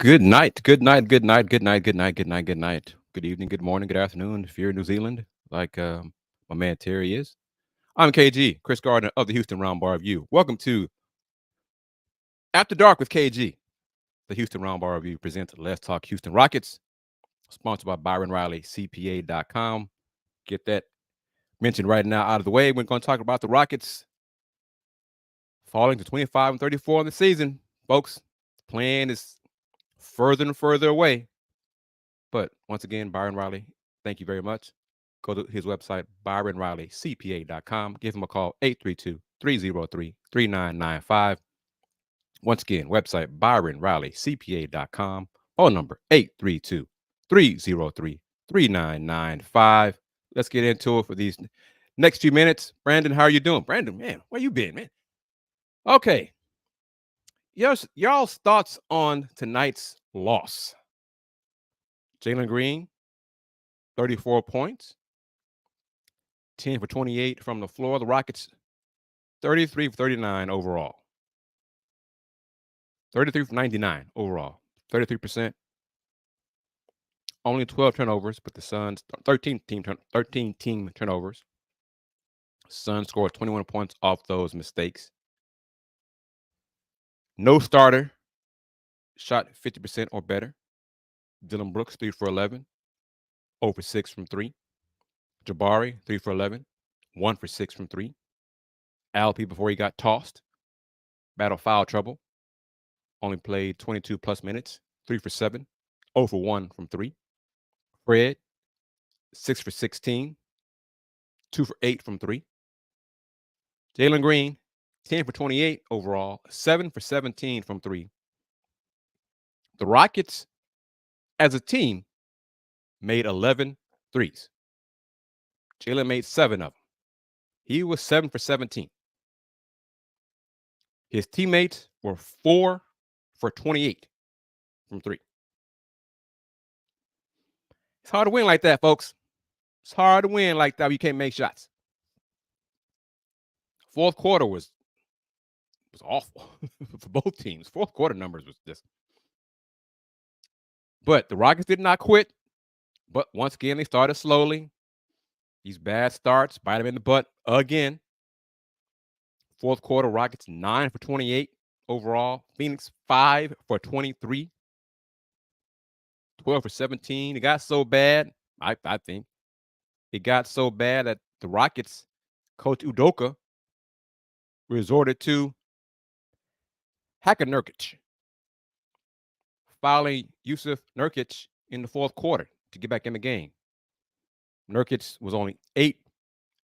Good night, good night, good night, good night, good night, good night, good night. Good evening, good morning, good afternoon if you're in New Zealand, like my man Terry is. I'm KG, Kris Gardner of the Houston Roundball Review. Welcome to After Dark with KG. The Houston Roundball Review presents Let's Talk Houston Rockets, sponsored by Byron Riley, CPA.com. Get that mentioned right now out of the way. We're going to talk about the Rockets falling to 25 and 34 in the season. Folks, the plan is further and further away. But once again, Byron Riley, thank you very much. Go to his website, byronrileycpa.com. Give him a call, 832-303-3995. Once again, website, byronrileycpa.com. Phone number, 832-303-3995. Let's get into it for these next few minutes. Brandon, how are you doing? Brandon, man, where you been, man? Okay. Y'all's thoughts on tonight's loss. Jalen Green, 34 points. 10 for 28 from the floor. The Rockets, 33 for 39 overall. 33 for 99 overall. 33%. Only 12 turnovers, but the Suns, 13 team turnovers. Suns scored 21 points off those mistakes. No starter shot 50% or better. Dylan Brooks, 3 for 11. 0 for 6 from 3. Jabari, 3 for 11. 1 for 6 from 3. Alpi before he got tossed. Battle foul trouble. Only played 22 plus minutes. 3 for 7. 0 for 1 from 3. Fred, 6 for 16. 2 for 8 from 3. Jalen Green, 10 for 28 overall. 7 for 17 from 3. The Rockets, as a team, made 11 threes. Jalen made 7 of them. He was 7 for 17. His teammates were 4 for 28 from 3. It's hard to win like that, folks. It's hard to win like that. You can't make shots. Fourth quarter was awful for both teams. Fourth quarter numbers was just. But the Rockets did not quit. But once again, they started slowly. These bad starts bite them in the butt again. Fourth quarter, Rockets 9 for 28 overall. Phoenix 5 for 23. 12 for 17. It got so bad, I think. It got so bad that the Rockets, Coach Udoka, resorted to Hacker Nurkic, fouling Yusuf Nurkic in the fourth quarter to get back in the game. Nurkic was only 8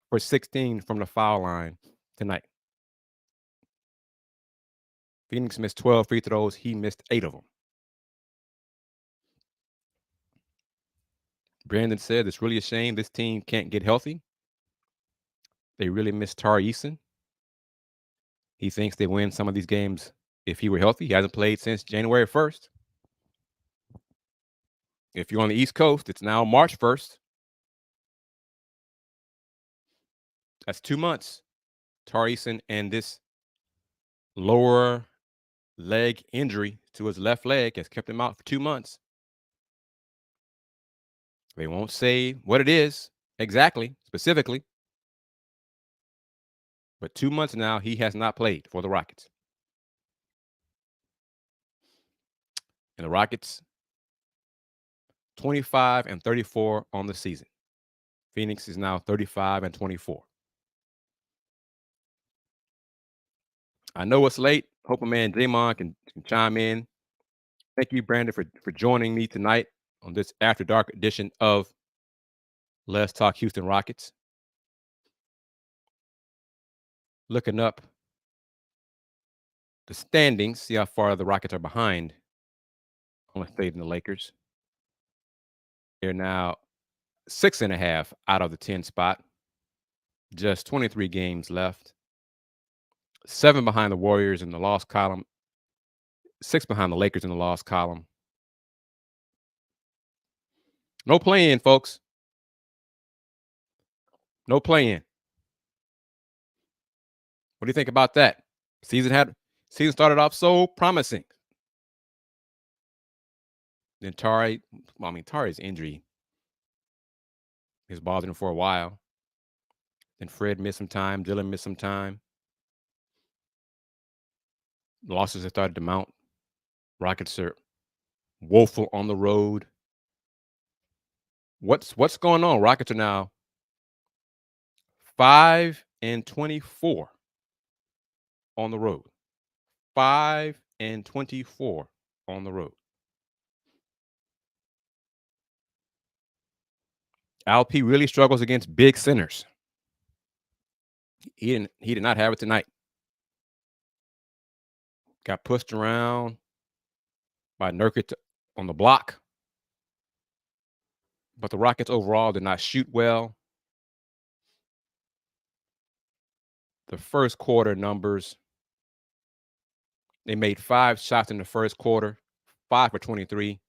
for 16 from the foul line tonight. Phoenix missed 12 free throws. He missed 8 of them. Brandon said it's really a shame this team can't get healthy. They really miss Tari Eason. He thinks they win some of these games if he were healthy. He hasn't played since January 1st. If you're on the East Coast, it's now March 1st. That's 2 months. Tari Eason and this lower leg injury to his left leg has kept him out for 2 months. They won't say what it is exactly, specifically. But 2 months now, he has not played for the Rockets. And the Rockets, 25 and 34 on the season. Phoenix is now 35 and 24. I know it's late. Hope my man Draymond can chime in. Thank you, Brandon, for joining me tonight on this After Dark edition of Let's Talk Houston Rockets. Looking up the standings, see how far the Rockets are behind on the State and the Lakers. They're now 6.5 out of the 10 spot. Just 23 games left. 7 behind the Warriors in the loss column. 6 behind the Lakers in the loss column. No play-in, folks. No play-in. What do you think about that? Season started off so promising. Then Tari's injury is bothering him for a while. Then Fred missed some time. Dylan missed some time. Losses have started to mount. Rockets are woeful on the road. What's going on? Rockets are now 5-24 on the road. 5-24 on the road. Alp really struggles against big centers. He did not have it tonight. Got pushed around by Nurkic on the block. But the Rockets overall did not shoot well. The first quarter numbers, they made 5 shots in the first quarter, 5 for 23.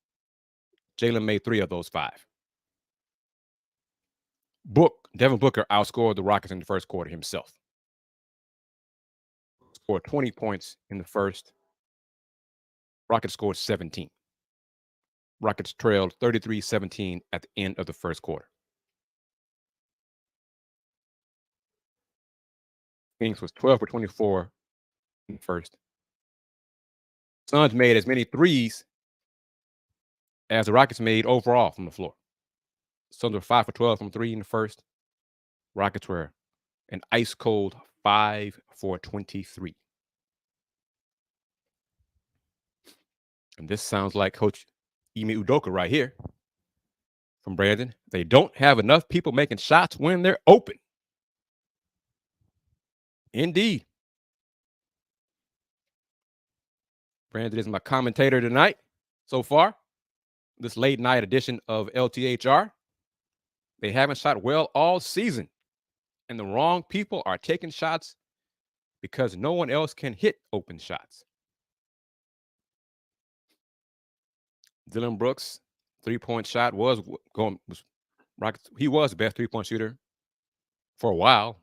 Jalen made 3 of those 5. Devin Booker outscored the Rockets in the first quarter himself. Scored 20 points in the first. Rockets scored 17. Rockets trailed 33-17 at the end of the first quarter. Phoenix was 12 for 24 in the first. Suns made as many threes as the Rockets made overall from the floor. Suns were 5 for 12 from 3 in the first. Rockets were an ice cold 5 for 23. And this sounds like Coach Ime Udoka right here from Brandon. They don't have enough people making shots when they're open. Indeed. Brandon is my commentator tonight so far. This late night edition of LTHR. They haven't shot well all season. And the wrong people are taking shots because no one else can hit open shots. Dylan Brooks, 3-point shot he was the best 3-point shooter for a while.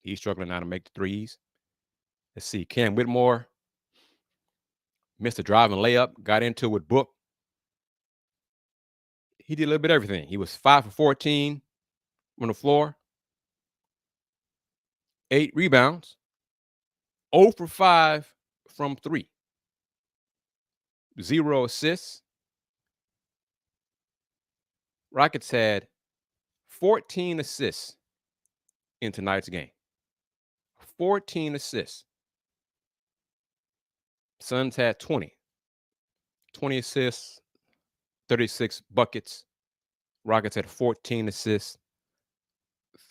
He's struggling now to make the threes. Let's see. Cam Whitmore missed a driving layup, got into it with Book. He did a little bit of everything. He was 5 for 14 on the floor, 8 rebounds, 0 for 5 from 3, 0 assists. Rockets had 14 assists in tonight's game. 14 assists. Suns had 20. 20 assists, 36 buckets. Rockets had 14 assists,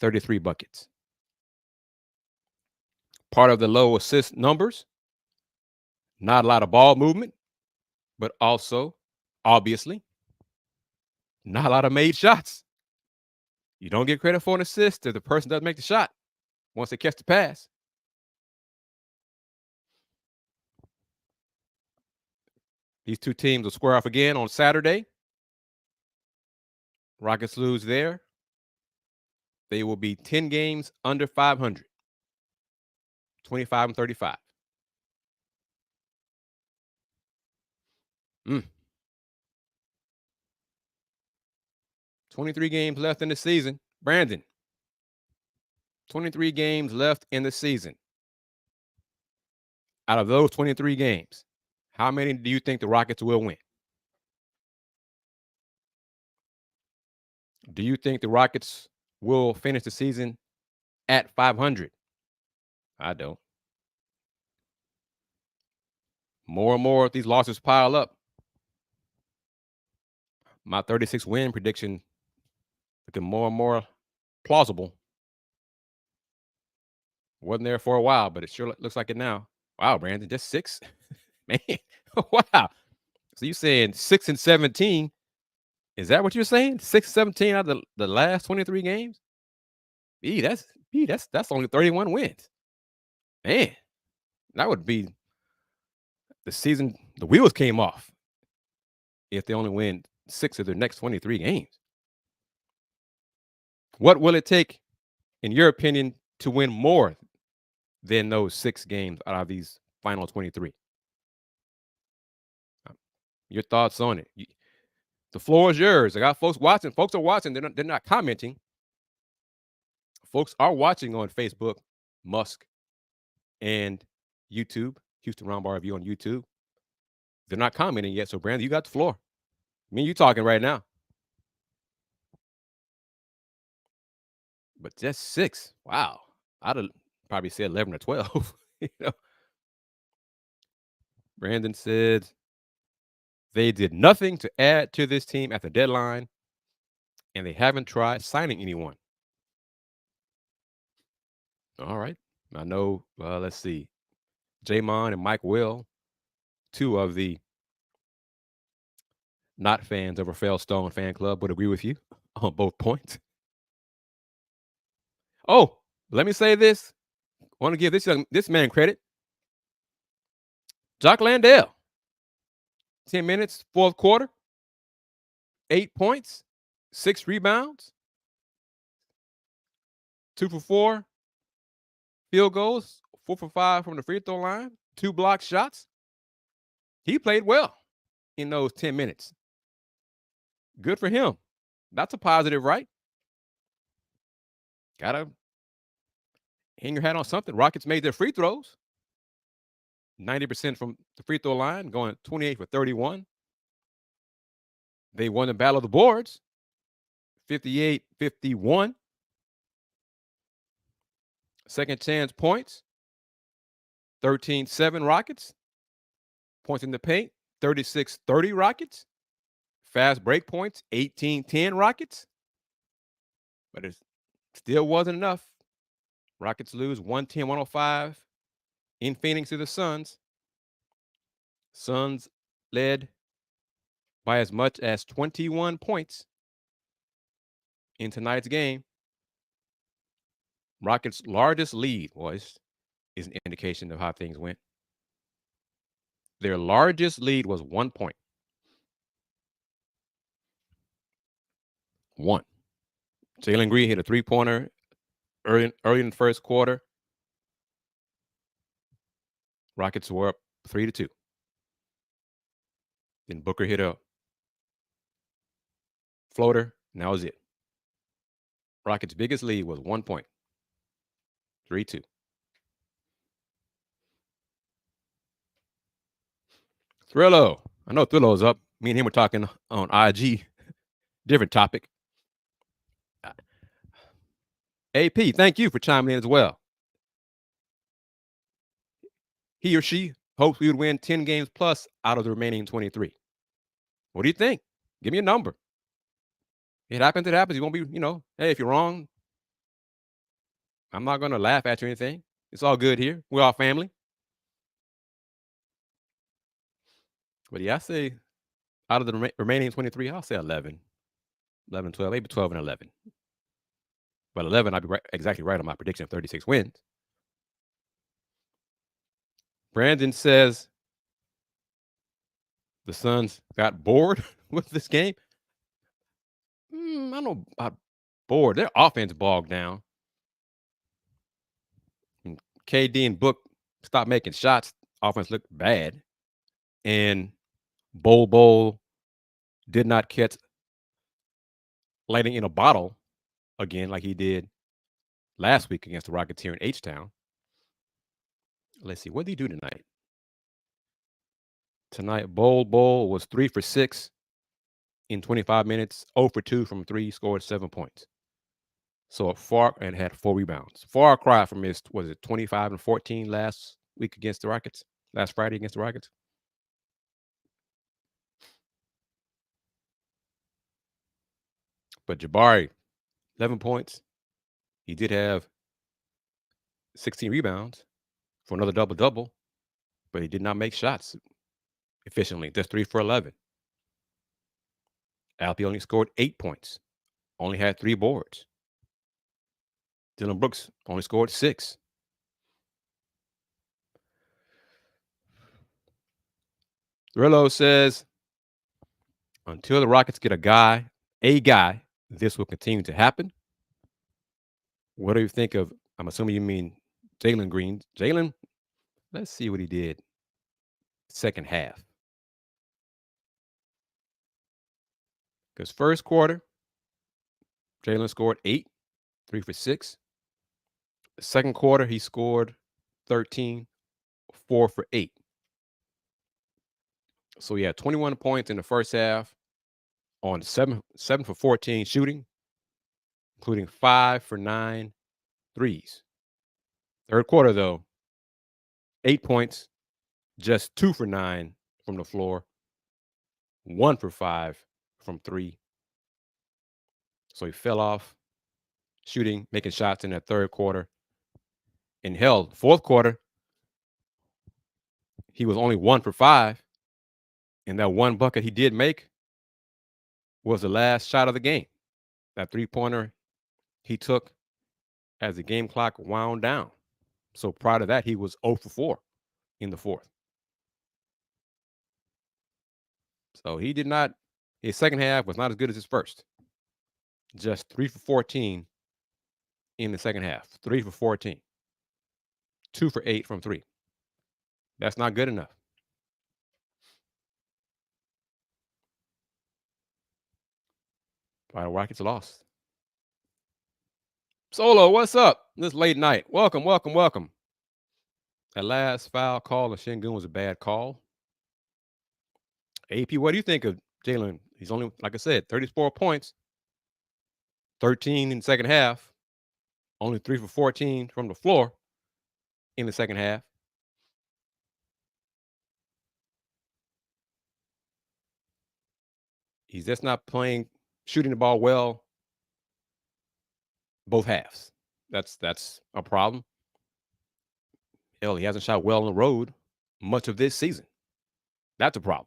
33 buckets. Part of the low assist numbers, not a lot of ball movement, but also, obviously, not a lot of made shots. You don't get credit for an assist if the person doesn't make the shot once they catch the pass. These two teams will square off again on Saturday. Rockets lose there. They will be 10 games under 500. 25-35. 23 games left in the season. Brandon, 23 games left in the season. Out of those 23 games, how many do you think the Rockets will win? Do you think the Rockets will finish the season at 500? I don't. More and more of these losses pile up. My 36 win prediction looking more and more plausible. Wasn't there for a while, but it sure looks like it now. Wow, Brandon, just 6? Man, wow. So you saying 6-17? Is that what you're saying? 6-17 out of the last 23 games? That's only 31 wins. Man, that would be the season. The wheels came off if they only win 6 of their next 23 games. What will it take, in your opinion, to win more than those 6 games out of these final 23? Your thoughts on it? The floor is yours. I got folks watching. Folks are watching. They're not commenting. Folks are watching on Facebook, Musk, and YouTube. Houston Roundball Review on YouTube. They're not commenting yet. So, Brandon, you got the floor. Me and you talking right now. But just 6. Wow. I'd have probably said 11 or 12. you know? Brandon said they did nothing to add to this team at the deadline, and they haven't tried signing anyone. All right. I know, let's see. Jamon and Mike Will, 2 of the not fans of Rafael Stone fan club, would agree with you on both points. Oh, let me say this. I want to give this man credit. Jock Landale, 10 minutes, fourth quarter, 8 points, 6 rebounds, 2 for 4 field goals, 4 for 5 from the free throw line, 2 block shots. He played well in those 10 minutes. Good for him. That's a positive, right? Gotta hang your hat on something. Rockets made their free throws. 90% from the free throw line, going 28 for 31. They won the battle of the boards, 58-51. Second chance points, 13-7 Rockets. Points in the paint, 36-30 Rockets. Fast break points, 18-10 Rockets. But it still wasn't enough. Rockets lose 110-105 in Phoenix to the Suns. Suns led by as much as 21 points in tonight's game. Rockets' largest lead is an indication of how things went. Their largest lead was 1 point. 1. Jalen Green hit a 3-pointer early in the first quarter. Rockets were up 3-2. Then Booker hit a floater, and that was it. Rockets' biggest lead was 1 point. 3-2. Thrillo. I know Thrillo's up. Me and him were talking on IG. Different topic. AP, thank you for chiming in as well. He or she hopes we would win 10 games plus out of the remaining 23. What do you think? Give me a number. It happens, it happens. You won't be, hey, if you're wrong, I'm not going to laugh at you or anything. It's all good here. We're all family. But yeah, I say out of the remaining 23, I'll say 11, 11, 12, maybe 12 and 11. But 11, I'd be exactly right on my prediction of 36 wins. Brandon says the Suns got bored with this game. I don't know about bored. Their offense bogged down. And KD and Book stopped making shots. Offense looked bad. And Bol did not catch lightning in a bottle again like he did last week against the Rockets here in H-Town. Let's see. What did he do tonight? Tonight, Bol was 3 for 6 in 25 minutes, 0 for 2 from 3, scored 7 points. So and had 4 rebounds. Far cry from his, 25 and 14 last week against the Rockets? Last Friday against the Rockets? But Jabari, 11 points. He did have 16 rebounds for another double-double, but he did not make shots efficiently. Just 3 for 11. Alpi only scored 8 points, only had 3 boards. Dillon Brooks only scored 6. Rillo says, until the Rockets get a guy, this will continue to happen. What do you think of, I'm assuming you mean Jalen Green. Jalen, let's see what he did second half. Because first quarter, Jalen scored 8, 3 for 6. The second quarter, he scored 13, 4 for 8. So he had 21 points in the first half on 7 for 14 shooting, including 5 for 9 threes. Third quarter, though, 8 points, just 2 for 9 from the floor, 1 for 5 from 3. So he fell off shooting, making shots in that third quarter. And hell, fourth quarter, he was only 1 for 5. And that one bucket he did make was the last shot of the game. That three-pointer he took as the game clock wound down. So prior to that, he was 0 for 4 in the fourth. So he did not, his second half was not as good as his first. Just 3 for 14 in the second half. 3 for 14. 2 for 8 from 3. That's not good enough. Why Rockets lost. Solo, what's up? This late night. Welcome, welcome, welcome. That last foul call of Şengün was a bad call. AP, what do you think of Jalen? He's only, like I said, 34 points, 13 in the second half, only 3 for 14 from the floor in the second half. He's just not shooting the ball well both halves. That's a problem. Hell, he hasn't shot well on the road much of this season. That's a problem.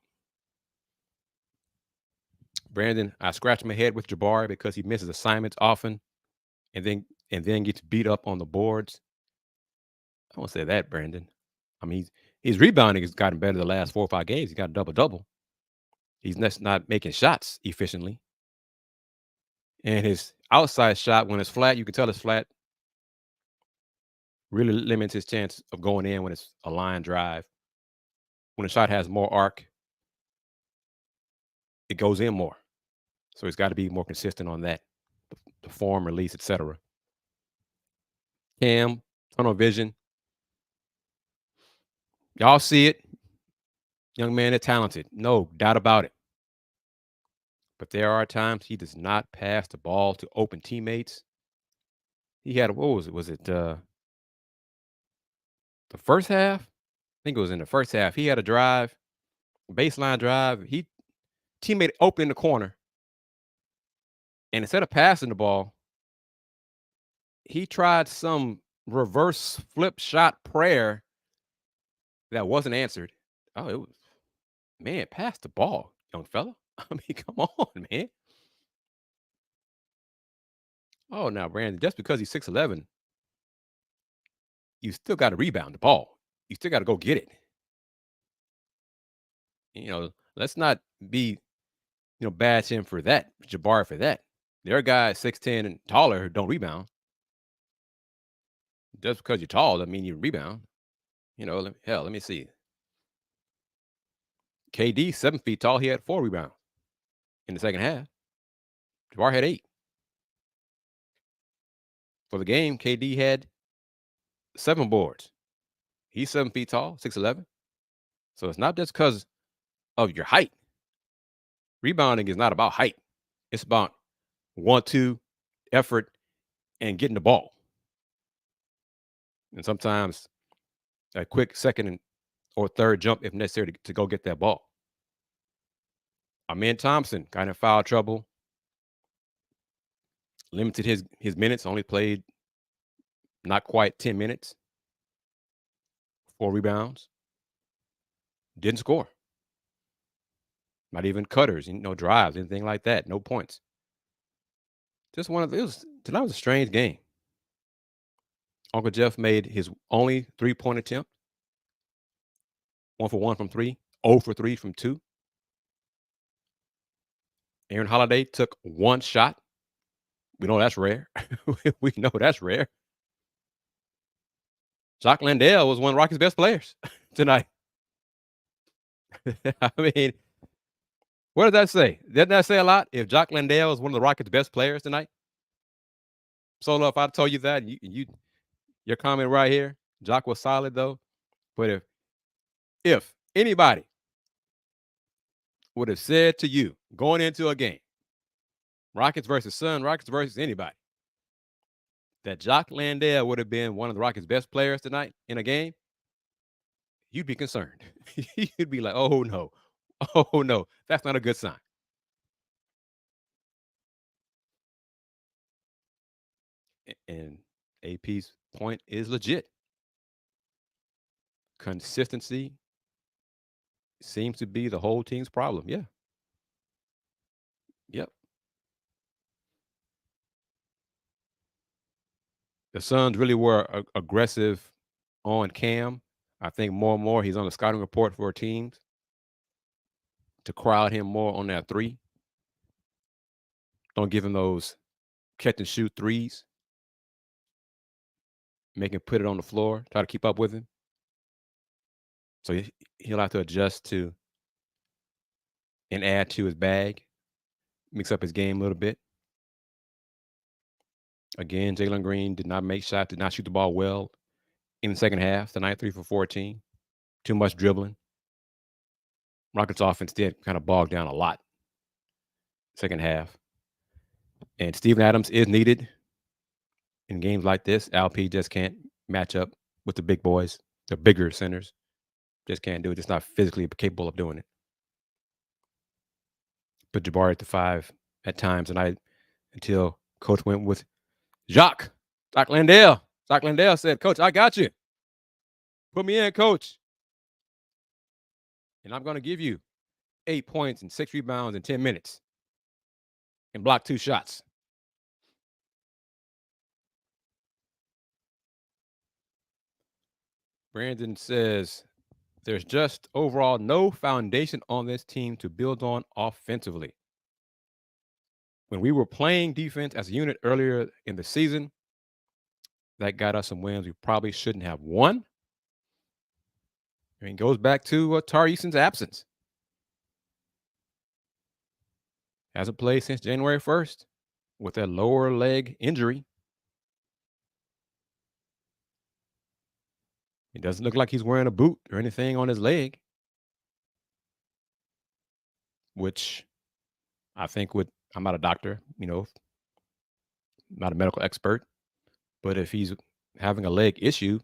Brandon, I scratch my head with Jabari because he misses assignments often and then gets beat up on the boards. I won't say that, Brandon. I mean, his rebounding has gotten better the last 4 or 5 games. He's got a double-double. He's just not making shots efficiently. And his outside shot, when it's flat, you can tell it's flat, really limits his chance of going in when it's a line drive. When a shot has more arc, it goes in more. So he's got to be more consistent on that, the form, release, etc. Cam, tunnel vision. Y'all see it. Young man is talented. No doubt about it. But there are times he does not pass the ball to open teammates. He had, what was it? Was it the first half? I think it was in the first half. He had a drive, baseline drive. Teammate open in the corner. And instead of passing the ball, he tried some reverse flip shot prayer that wasn't answered. Oh, it was, man, pass the ball, young fella. I mean, come on, man. Oh, now, Brandon, just because he's 6'11", you still got to rebound the ball. You still got to go get it. Let's not be, bash him for that, Jabari for that. There are guys 6'10" and taller who don't rebound. Just because you're tall doesn't mean you rebound. Let me see. KD, 7 feet tall, he had 4 rebounds in the second half. Jabari had 8. For the game, KD had 7 boards. He's 7 feet tall, 6'11". So it's not just because of your height. Rebounding is not about height. It's about 1-2 effort and getting the ball. And sometimes a quick second or third jump if necessary to go get that ball. Amen Thompson got in foul trouble. Limited his minutes, only played not quite 10 minutes. 4 rebounds. Didn't score. Not even cutters, no drives, anything like that. No points. Just tonight was a strange game. Uncle Jeff made his only 3-point attempt. 1 for 1 from 3. 0 for 3 from 2. Aaron Holiday took 1 shot. We know that's rare. We know that's rare. Jock Landale was one of Rocky's best players tonight. I mean, What does that say? Doesn't that say a lot? If Jock Landale is one of the Rockets' best players tonight, Solo, if I told you that, your comment right here, Jock was solid though. But if anybody would have said to you going into a game, Rockets versus Sun, Rockets versus anybody, that Jock Landale would have been one of the Rockets' best players tonight in a game, you'd be concerned. You'd be like, oh no, oh no, that's not a good sign. And AP's point is legit. Consistency seems to be the whole team's problem. Yeah. Yep. The Suns really were aggressive on Cam. I think more and more he's on the scouting report for teams to crowd him more on that three. Don't give him those catch and shoot threes. Make him put it on the floor. Try to keep up with him. So he'll have to adjust to and add to his bag, mix up his game a little bit. Again, Jalen Green did not make shots, did not shoot the ball well in the second half tonight, 3 for 14. Too much dribbling. Rockets offense did kind of bog down a lot second half. And Steven Adams is needed in games like this. LP just can't match up with the big boys, the bigger centers. Just can't do it. Just not physically capable of doing it. Put Jabari at the 5 at times tonight until Coach went with Jock Landale. Jock Landale said, Coach, I got you. Put me in, Coach. And I'm going to give you 8 points and 6 rebounds in 10 minutes and block 2 shots. Brandon says, there's just overall no foundation on this team to build on offensively. When we were playing defense as a unit earlier in the season, that got us some wins we probably shouldn't have won. I mean, it goes back to Tari Easton's absence. Hasn't played since January 1st with a lower leg injury. It doesn't look like he's wearing a boot or anything on his leg, which I think I'm not a doctor, not a medical expert, but if he's having a leg issue,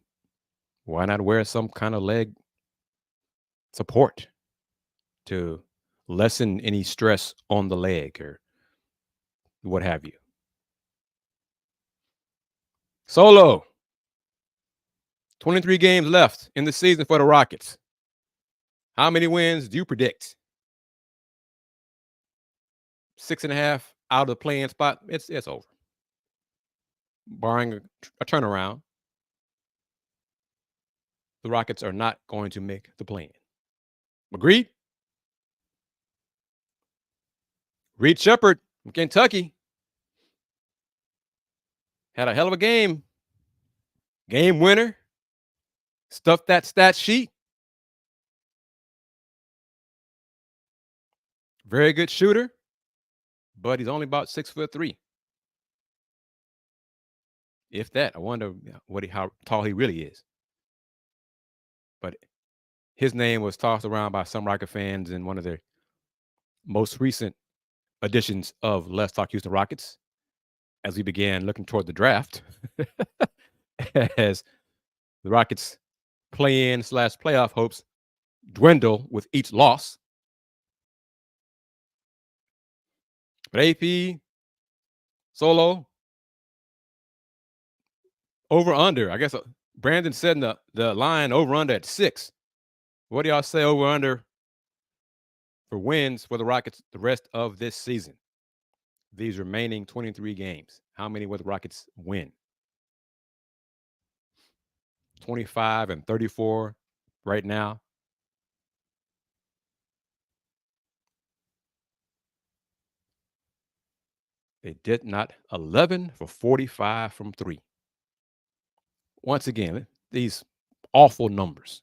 why not wear some kind of leg support to lessen any stress on the leg or what have you? Solo, 23 games left in the season for the Rockets. How many wins do you predict? 6.5 out of the play-in spot. It's over. Barring a turnaround, the Rockets are not going to make the play-in. Agreed? Reed Shepherd from Kentucky had a hell of a game. Game winner. Stuffed that stat sheet. Very good shooter, but he's only about 6'3". If that, I wonder how tall he really is. But his name was tossed around by some Rocket fans in one of their most recent editions of Let's Talk Houston Rockets as we began looking toward the draft. As the Rockets play-in / playoff hopes dwindle with each loss. But AP, Solo, over under. I guess Brandon said the line over under at 6. What do y'all say over under for wins for the Rockets the rest of this season? These remaining 23 games. How many will the Rockets win? 25 and 34 right now. They did not. 11 for 45 from 3. Once again, these awful numbers.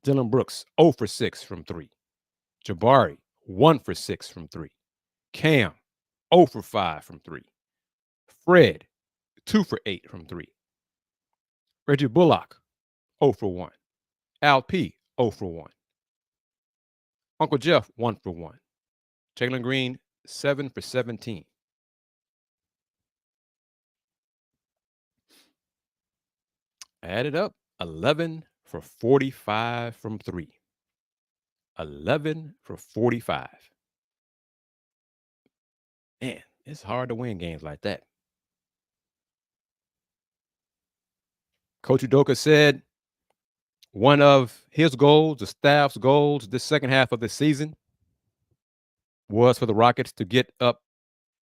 Dylan Brooks, 0 for 6 from 3. Jabari, 1 for 6 from 3. Cam, 0 for 5 from 3. Fred, 2 for 8 from 3. Reggie Bullock, 0 for 1. Al P, 0 for 1. Uncle Jeff, 1 for 1. Jalen Green, 7 for 17. Added up, 11 for 45 from 3. 11 for 45. Man, it's hard to win games like that. Coach Udoka said one of his goals, the staff's goals, this second half of the season was for the Rockets to get up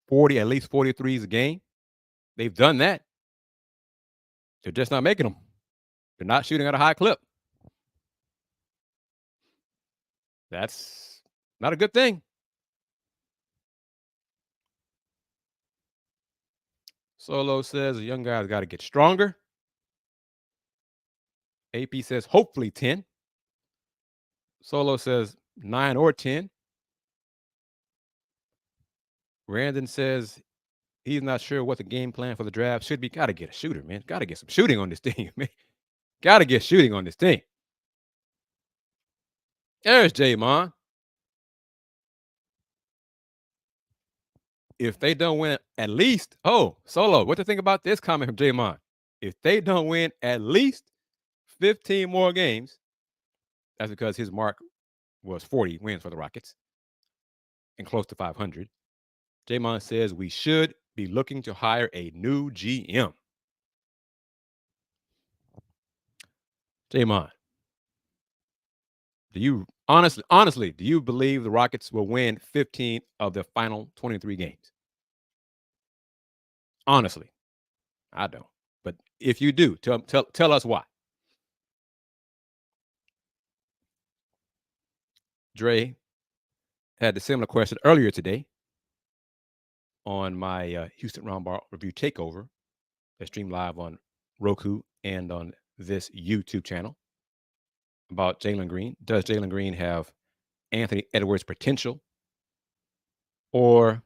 40, at least 43s a game. They've done that. They're just not making them. They're not shooting at a high clip. That's not a good thing. Solo says the young guy's got to get stronger. AP says hopefully 10. Solo says 9 or 10. Brandon says he's not sure what the game plan for the draft should be. Got to get a shooter, man. Got to get some shooting on this team, man. Got to get shooting on this team. There's J-Mon. If they don't win at least, Solo, what do you think about this comment from J-Mon? If they don't win at least 15 more games, that's because his mark was 40 wins for the Rockets and close to 500. J-Mon says we should be looking to hire a new GM. J-Mon, do you honestly, do you believe the Rockets will win 15 of the final 23 games? Honestly, I don't. But if you do, tell us why. Dre had a similar question earlier today on my Houston Roundball review takeover that streamed live on Roku and on this YouTube channel about Jalen Green. Does Jalen Green have Anthony Edwards potential, or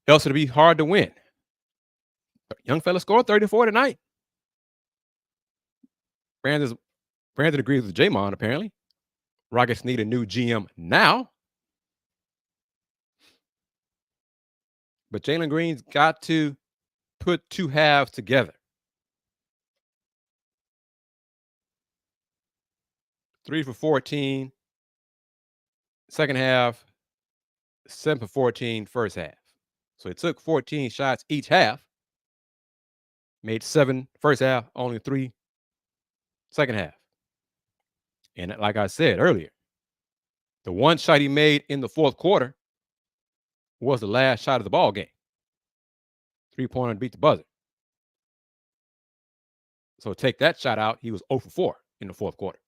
else it'll be hard to win? Young fella scored 34 tonight. Brandon agrees with J-Mon, apparently. Rockets need a new GM now. But Jalen Green's got to put two halves together. 3 for 14, second half, 7 for 14, first half. So it took 14 shots each half, made 7 first half, only 3 second half. And like I said earlier, the one shot he made in the fourth quarter was the last shot of the ball game. 3-pointer to beat the buzzer. So take that shot out, he was 0 for 4 in the fourth quarter.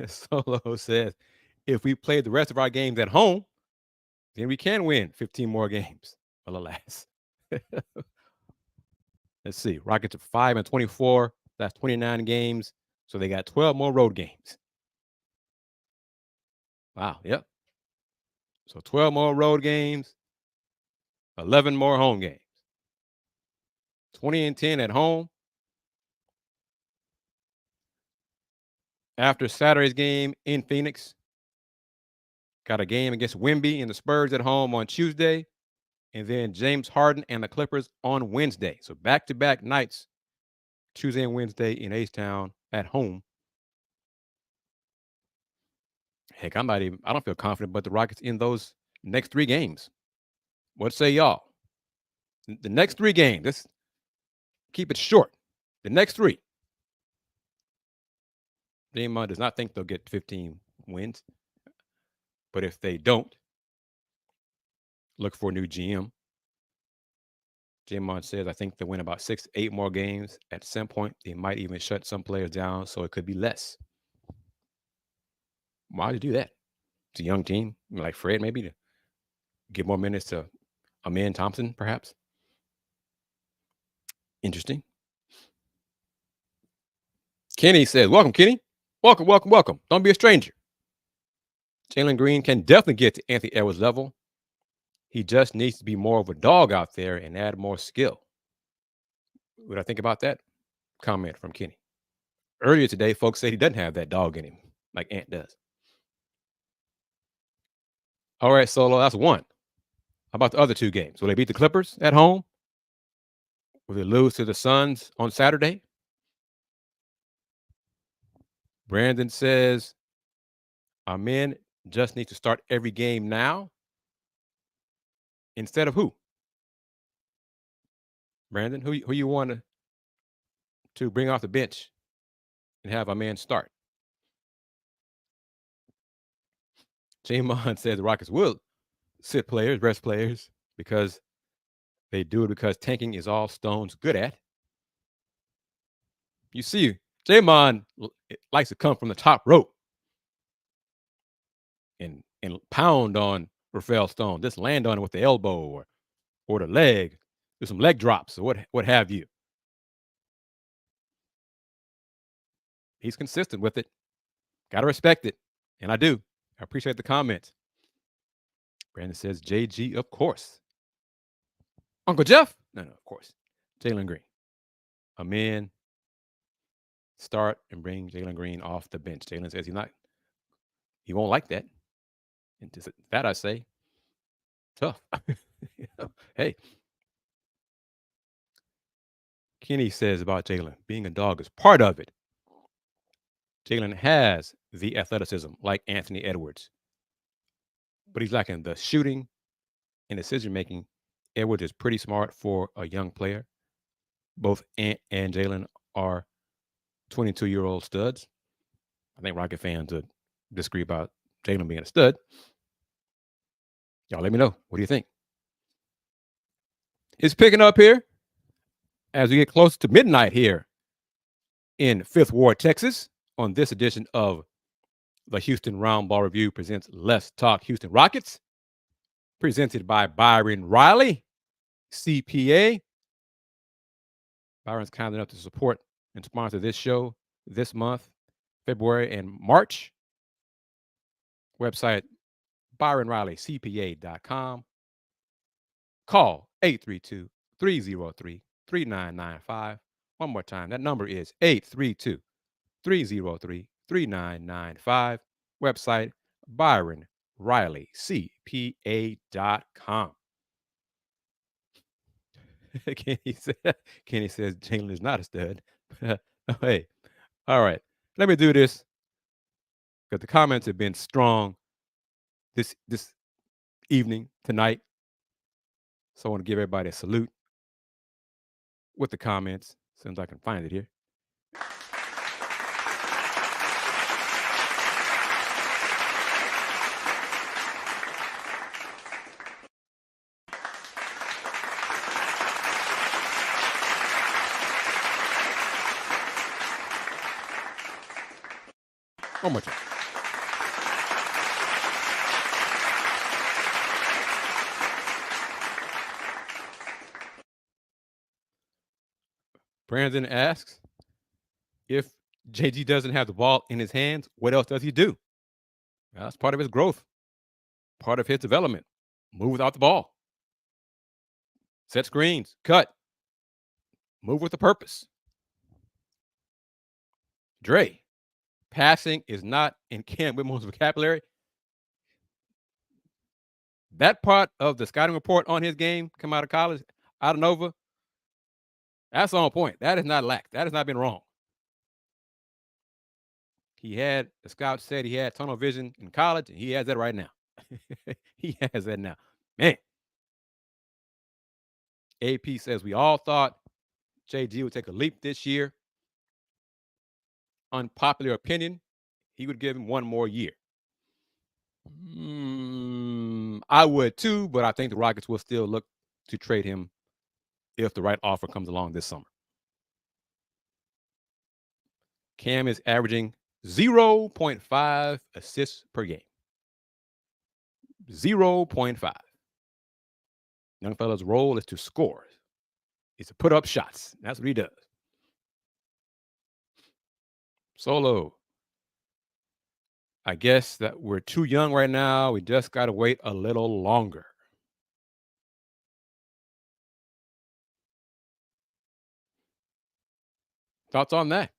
Solo says, if we play the rest of our games at home, then we can win 15 more games. Well, alas. Let's see. Rockets are 5 and 24. That's 29 games. So they got 12 more road games. Wow. Yep. So 12 more road games, 11 more home games. 20 and 10 at home. After Saturday's game in Phoenix, got a game against Wemby and the Spurs at home on Tuesday, and then James Harden and the Clippers on Wednesday. So back-to-back nights, Tuesday and Wednesday in H-Town at home. Heck, I don't feel confident about the Rockets in those next 3 games. What say y'all? The next 3 games, let's keep it short. The next 3. J-Mon does not think they'll get 15 wins. But if they don't, look for a new GM. J-Mon says, I think they'll win about 6 to 8 more games. At some point, they might even shut some players down, so it could be less. Why would you do that? It's a young team, like Fred, maybe, to give more minutes to Amen Thompson, perhaps. Interesting. Kenny says, welcome, Kenny. Welcome, welcome, welcome. Don't be a stranger. Jalen Green can definitely get to Anthony Edwards' level. He just needs to be more of a dog out there and add more skill. What do I think about that comment from Kenny? Earlier today, folks said he doesn't have that dog in him like Ant does. All right, Solo, that's one. How about the other two games? Will they beat the Clippers at home? Will they lose to the Suns on Saturday? Brandon says, our men just need to start every game now instead of who? Brandon, who you want to bring off the bench and have our man start? Jamon says the Rockets will sit players, rest players, because they do it because tanking is all Stone's good at. You see, Jamon likes to come from the top rope and pound on Rafael Stone. Just land on it with the elbow or the leg. Do some leg drops or what have you. He's consistent with it. Got to respect it. And I do. I appreciate the comments. Brandon says, JG, of course. Uncle Jeff? No, of course. Jalen Green. A man start and bring Jalen Green off the bench. Jalen says he won't like that. And to that I say, tough. Hey. Kenny says about Jalen, being a dog is part of it. Jalen has the athleticism like Anthony Edwards, but he's lacking the shooting and decision making. Edwards is pretty smart for a young player. Both Ant and Jalen are 22-year-old studs. I think Rocket fans would disagree about Jalen being a stud. Y'all let me know. What do you think? It's picking up here as we get close to midnight here in Fifth Ward, Texas, on this edition of the Houston Roundball Review presents Let's Talk Houston Rockets, presented by Byron Riley, CPA. Byron's kind enough to support and sponsor this show this month, February and March. Website, ByronRileyCPA.com. Call 832-303-3995. One more time, that number is 832-303-3995. Website, ByronRileyCPA.com. Kenny says Jalen is not a stud. Hey, all right. Let me do this because the comments have been strong this evening, tonight. So I want to give everybody a salute with the comments, since I can find it here. One more time. Brandon asks, if JG doesn't have the ball in his hands, what else does he do? Well, that's part of his growth, part of his development. Move without the ball. Set screens, cut. Move with a purpose. Dre, passing is not in Cam Whitmore's vocabulary. That part of the scouting report on his game come out of college, out of Nova, that's on point. That is not lacked. That has not been wrong. The scout said he had tunnel vision in college, and he has that right now. He has that now. Man. AP says we all thought JG would take a leap this year. Unpopular opinion, he would give him one more year. I would too, but I think the Rockets will still look to trade him if the right offer comes along this summer. Cam is averaging 0.5 assists per game. 0.5. Young fella's role is to score. Is to put up shots. That's what he does. Solo. I guess that we're too young right now. We just got to wait a little longer. Thoughts on that?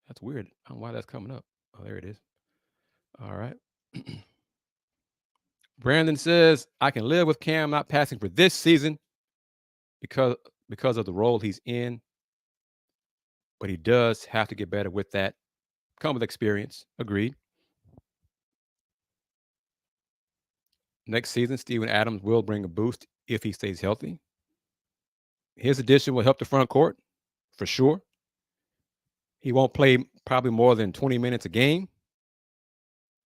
That's weird. I don't know why that's coming up. Oh, there it is. All right. Brandon says, I can live with Cam not passing for this season because because of the role he's in, but he does have to get better with that. Come with experience. Agreed. Next season, Steven Adams will bring a boost if he stays healthy. His addition will help the front court for sure. He won't play probably more than 20 minutes a game,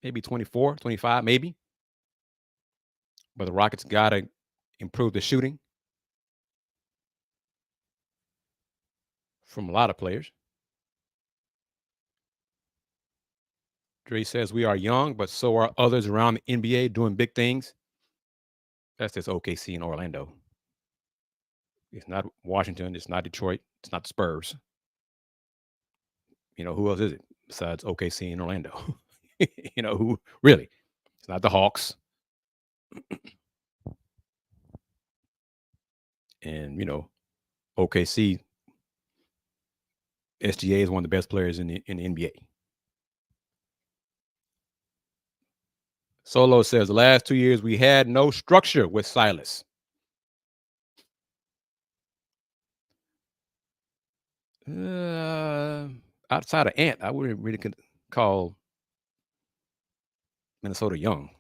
maybe 24, 25, maybe. But the Rockets got to improve the shooting from a lot of players. Dre says we are young, but so are others around the NBA doing big things. That's just OKC and Orlando. It's not Washington. It's not Detroit. It's not the Spurs. Who else is it besides OKC and Orlando? Who really? It's not the Hawks. And, OKC, SGA is one of the best players in the NBA. Solo says the last 2 years we had no structure with Silas. Outside of Ant, I wouldn't really call Minnesota young.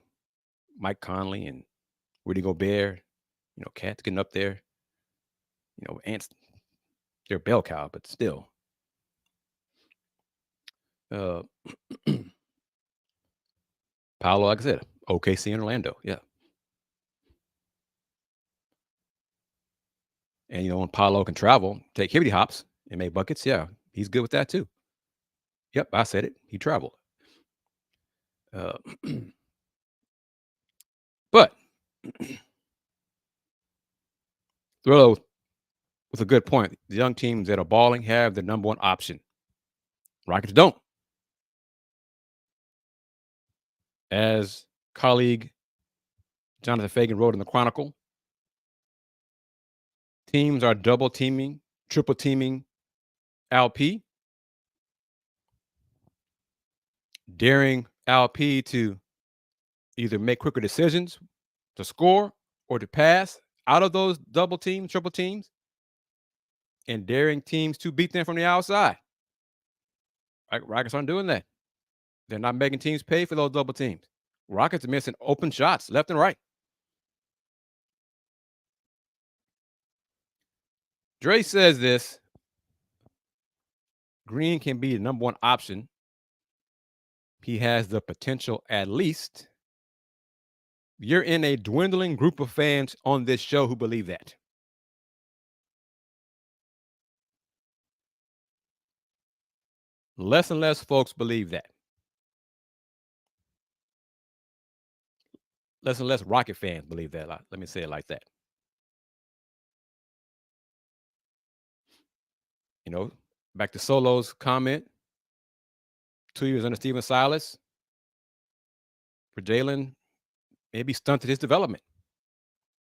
Mike Conley and Rudy Gobert, Cat's getting up there. Ant's they're bell cow, but still. Paolo, like I said, OKC and Orlando, yeah. And when Paolo can travel, take hibbity hops and make buckets, yeah, he's good with that too. Yep, I said it. He traveled. But Thrillo with a good point. The young teams that are balling have the number one option. Rockets don't. As colleague Jonathan Fagan wrote in the Chronicle, teams are double teaming, triple teaming LP, daring LP to either make quicker decisions to score or to pass out of those double teams, triple teams, and daring teams to beat them from the outside. Rockets aren't doing that. They're not making teams pay for those double teams. Rockets are missing open shots left and right. Dre says this: Green can be the number one option. He has the potential at least. You're in a dwindling group of fans on this show who believe that. Less and less folks believe that. Less and less Rocket fans believe that. Let me say it like that. Back to Solo's comment. 2 years under Steven Silas for Jalen maybe stunted his development.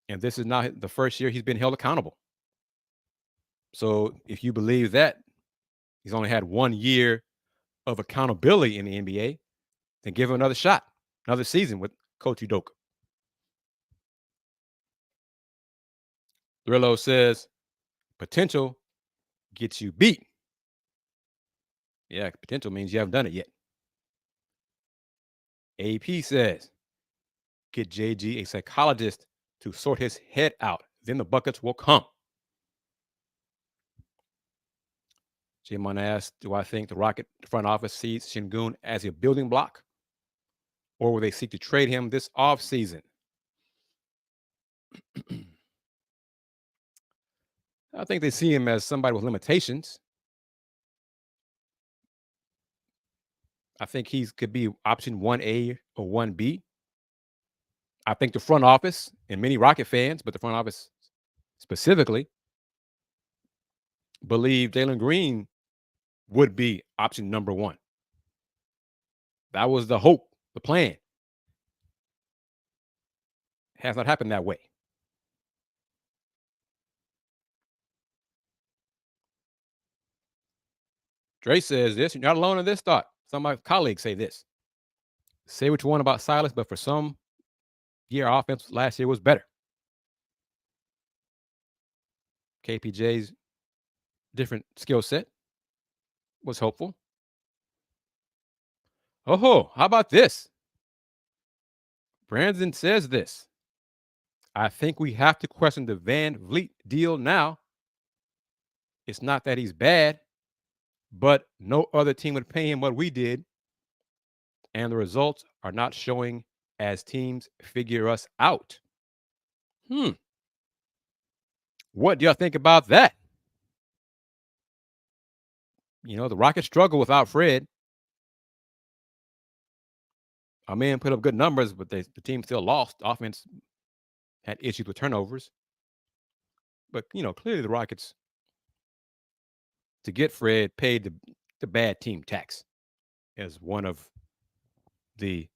And this is not the first year he's been held accountable. So if you believe that, he's only had 1 year of accountability in the NBA, then give him another shot, another season with Coach Udoka. Thrillo says, potential gets you beat. Yeah, potential means you haven't done it yet. AP says, get JG a psychologist to sort his head out. Then the buckets will come. J-Mon asked, do I think the Rocket front office sees Şengün as a building block? Or will they seek to trade him this offseason? I think they see him as somebody with limitations. I think he could be option 1A or 1B. I think the front office and many Rocket fans, but the front office specifically, believed Jalen Green would be option number one. That was the hope, the plan. Has not happened that way. Dre says this. You're not alone in this thought. Some of my colleagues say this. Say what you want about Silas, but for some year, our offense last year was better. KPJ's different skill set was hopeful. Oh, how about this? Brandon says this. I think we have to question the Van Vliet deal now. It's not that he's bad, but no other team would pay him what we did, and the results are not showing as teams figure us out. What do y'all think about that? You know, the Rockets struggle without Fred. Our man put up good numbers, but the team still lost. Offense had issues with turnovers. But, you know, clearly the Rockets, to get Fred, paid the bad team tax, as one of the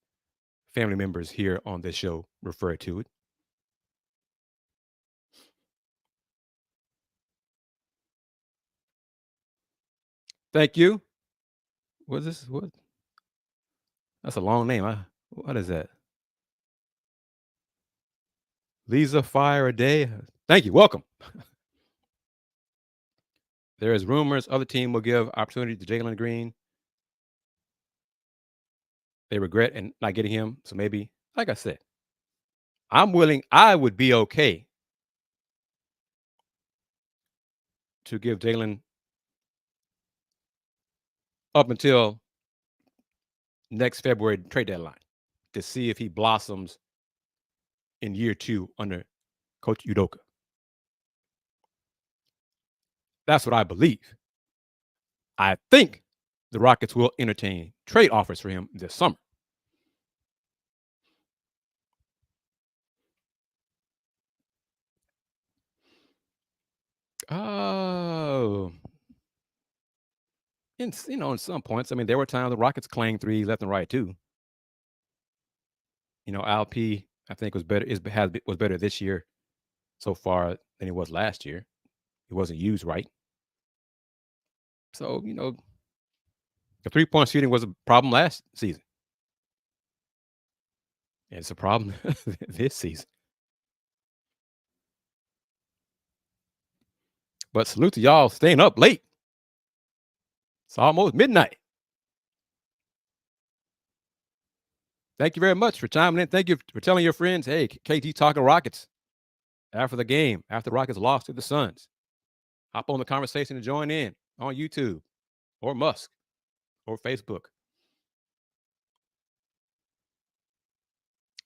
family members here on this show referred to it. Thank you. What's this? What? That's a long name. What is that? Lisa Fire a Day. Thank you. Welcome. There is rumors other team will give opportunity to Jalen Green. They regret and not getting him. So maybe, like I said, I would be okay to give Jalen up until next February trade deadline to see if he blossoms in year 2 under Coach Udoka. That's what I believe. I think the Rockets will entertain trade offers for him this summer. Oh, in some points, I mean, there were times the Rockets clanged threes left and right too. You know, Alp I think was better this year so far than he was last year. He wasn't used right. So, you know, the 3-point shooting was a problem last season. And it's a problem this season. But salute to y'all staying up late. It's almost midnight. Thank you very much for chiming in. Thank you for telling your friends, hey, KT talking Rockets after the game, after the Rockets lost to the Suns. Hop on the conversation and join in on YouTube or Musk or Facebook.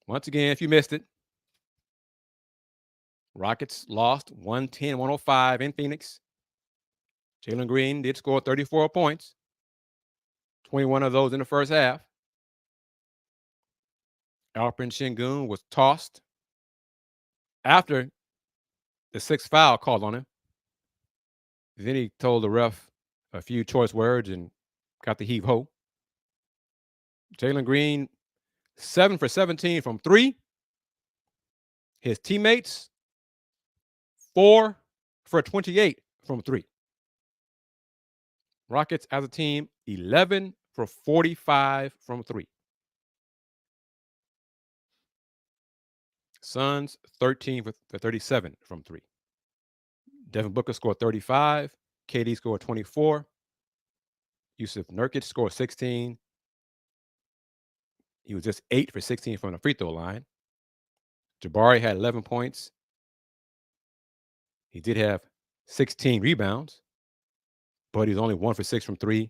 Once again, if you missed it, Rockets lost 110-105 in Phoenix. Jalen Green did score 34 points, 21 of those in the first half. Alperen Sengun was tossed after the 6th foul called on him. Then he told the ref a few choice words and got the heave ho. Jalen Green, 7 for 17 from 3. His teammates, 4 for 28 from 3. Rockets as a team, 11 for 45 from 3. Suns, 13 for 37 from 3. Devin Booker scored 35. KD scored 24. Yusuf Nurkic scored 16. He was just 8 for 16 from the free throw line. Jabari had 11 points. He did have 16 rebounds, but he's only 1 for 6 from 3,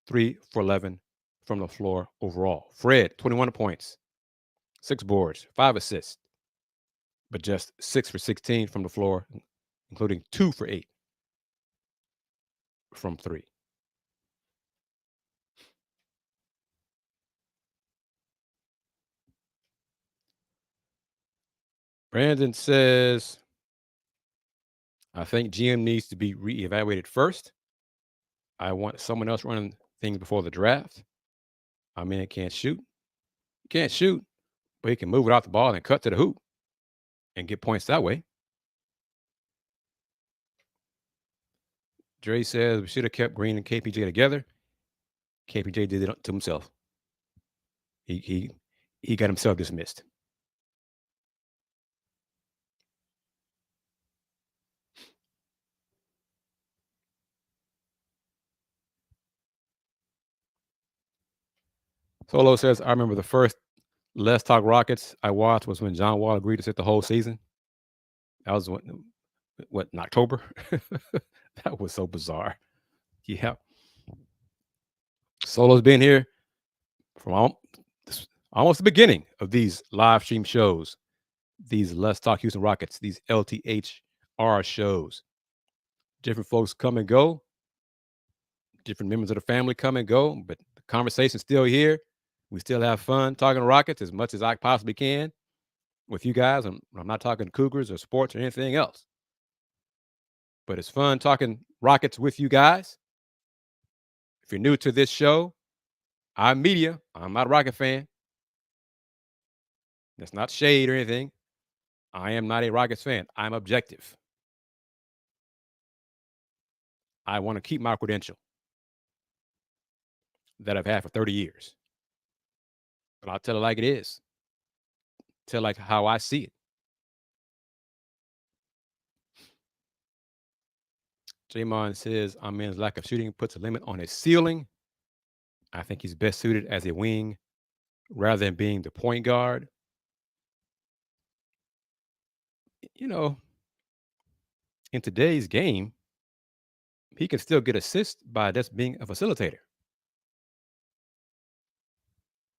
3 for 11 from the floor overall. Fred, 21 points, 6 boards, 5 assists, but just 6 for 16 from the floor, including 2 for 8 from 3. Brandon says, I think GM needs to be reevaluated first. I want someone else running things before the draft. I mean, it can't shoot. He can't shoot, but he can move it off the ball and cut to the hoop and get points that way. Dre says we should have kept Green and KPJ together. KPJ did it to himself. He got himself dismissed. Solo says, I remember the first Let's Talk Rockets I watched was when John Wall agreed to sit the whole season. That was what in October? That was so bizarre. Yeah. Solo's been here from almost the beginning of these live stream shows, these Let's Talk Houston Rockets, these LTHR shows. Different folks come and go. Different members of the family come and go, but the conversation's still here. We still have fun talking Rockets as much as I possibly can with you guys. I'm not talking Cougars or sports or anything else. But it's fun talking Rockets with you guys. If you're new to this show, I'm media. I'm not a Rocket fan. That's not shade or anything. I am not a Rockets fan. I'm objective. I want to keep my credential that I've had for 30 years. But I'll tell it like it is. Tell like how I see it. Jamon says, Amen's lack of shooting puts a limit on his ceiling. I think he's best suited as a wing rather than being the point guard. You know, in today's game, he can still get assists by just being a facilitator.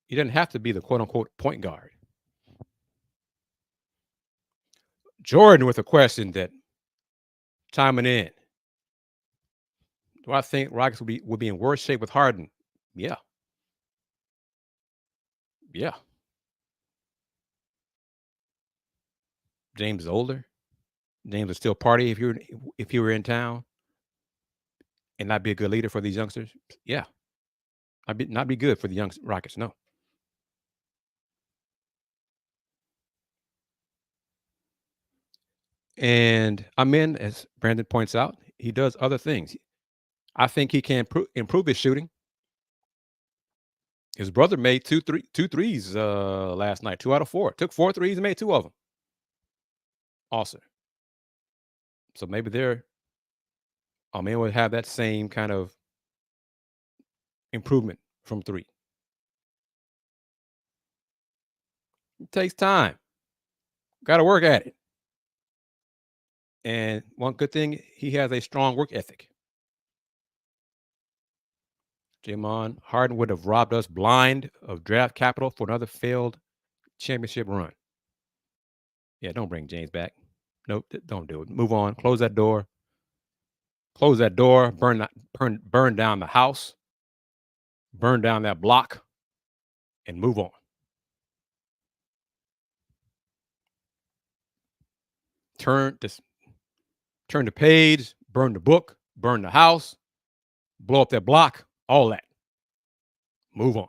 He doesn't have to be the quote unquote point guard. Jordan with a question that chiming in. Do I think Rockets would be in worse shape with Harden? Yeah. Yeah. James is older. James would still party if you were in town and not be a good leader for these youngsters. Yeah. Not be good for the young Rockets, no. And Amen, as Brandon points out, he does other things. I think he can improve his shooting. His brother made two threes last night, 2 out of 4. Took 4 threes and made 2 of them. Awesome. So maybe Amen would have that same kind of improvement from 3. It takes time. Got to work at it. And one good thing, he has a strong work ethic. Jamon, Harden would have robbed us blind of draft capital for another failed championship run. Yeah, don't bring James back. Nope, don't do it. Move on. Close that door. Close that door. Burn down the house. Burn down that block, and move on. Turn the page. Burn the book. Burn the house. Blow up that block. All that. Move on.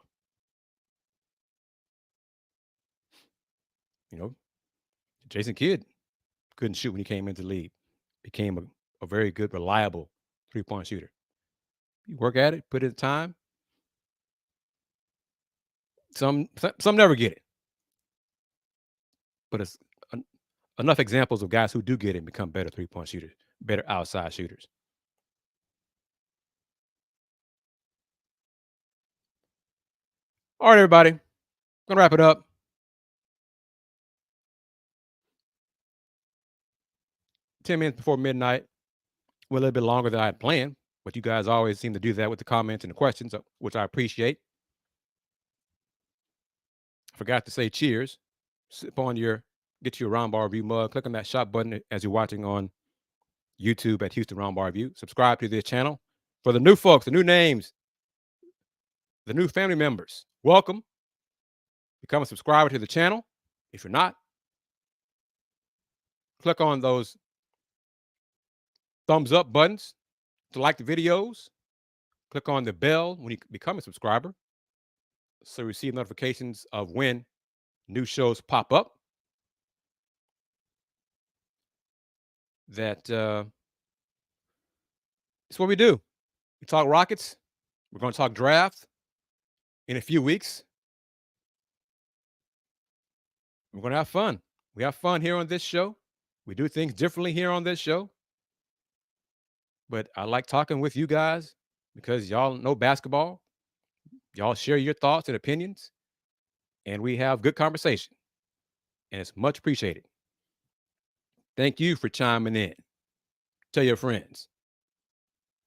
You know, Jason Kidd couldn't shoot when he came into the league. Became a very good, reliable 3-point shooter. You work at it, put in time. Some never get it, but it's enough examples of guys who do get it and become better 3-point shooters, better outside shooters. All right, everybody, gonna wrap it up. 10 minutes before midnight. Well, a little bit longer than I had planned, but you guys always seem to do that with the comments and the questions, which I appreciate. Forgot to say cheers. Get your Roundball Review mug. Click on that shop button as you're watching on YouTube at Houston Roundball Review. Subscribe to this channel. For the new folks, the new names, the new family members, welcome. Become a subscriber to the channel. If you're not, click on those thumbs up buttons to like the videos. Click on the bell when you become a subscriber so you receive notifications of when new shows pop up. It's what we do. We talk Rockets. We're going to talk draft in a few weeks. We're going to have fun. We have fun here on this show. We do things differently here on this show. But I like talking with you guys because y'all know basketball. Y'all share your thoughts and opinions, and we have good conversation. And it's much appreciated. Thank you for chiming in. Tell your friends.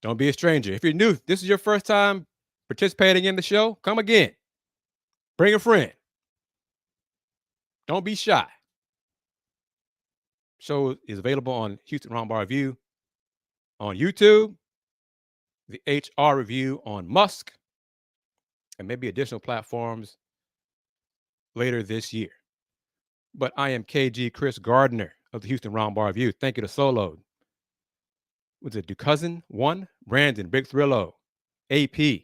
Don't be a stranger. If you're new, this is your first time participating in the show, come again. Bring a friend. Don't be shy. Show is available on Houston Roundball Review on YouTube, the HR Review on Musk, and maybe additional platforms later this year. But I am KG Kris Gardner of the Houston Roundball Review. Thank you to Solo. Was it Ducousin? One, Brandon, Big Thrillo, AP,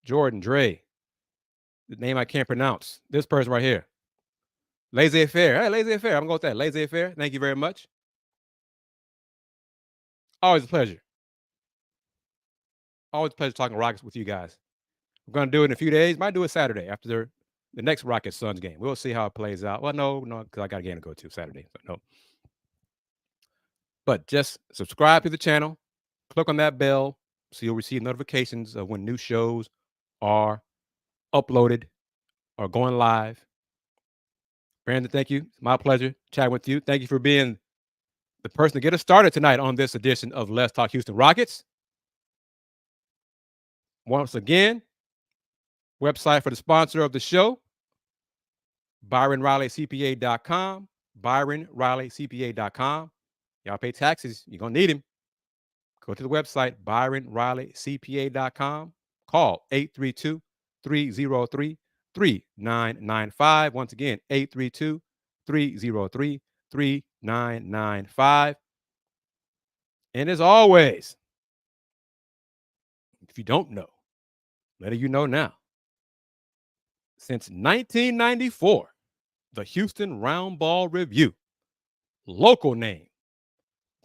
Jordan, Dre, the name I can't pronounce. This person right here. Lazy Affair. Hey, Lazy Affair. I'm going to go with that. Lazy Affair. Thank you very much. Always a pleasure. Always a pleasure talking Rockets with you guys. We're going to do it in a few days. Might do it Saturday after the next Rockets Suns game. We'll see how it plays out. Well, no, because I got a game to go to Saturday. So no. But just subscribe to the channel. Click on that bell so you'll receive notifications of when new shows are uploaded or going live. Brandon, thank you. It's my pleasure chatting with you. Thank you for being the person to get us started tonight on this edition of Let's Talk Houston Rockets. Once again, website for the sponsor of the show, ByronRileyCPA.com, ByronRileyCPA.com. Y'all pay taxes. You're going to need him. Go to the website, ByronRileyCPA.com. Call 832-303-3995. Once again, 832-303-3995. And as always, if you don't know, letting you know now. Since 1994, the Houston Roundball Review. Local name,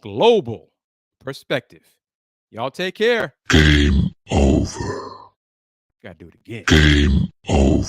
global perspective. Y'all take care. Game over. Gotta do it again. Game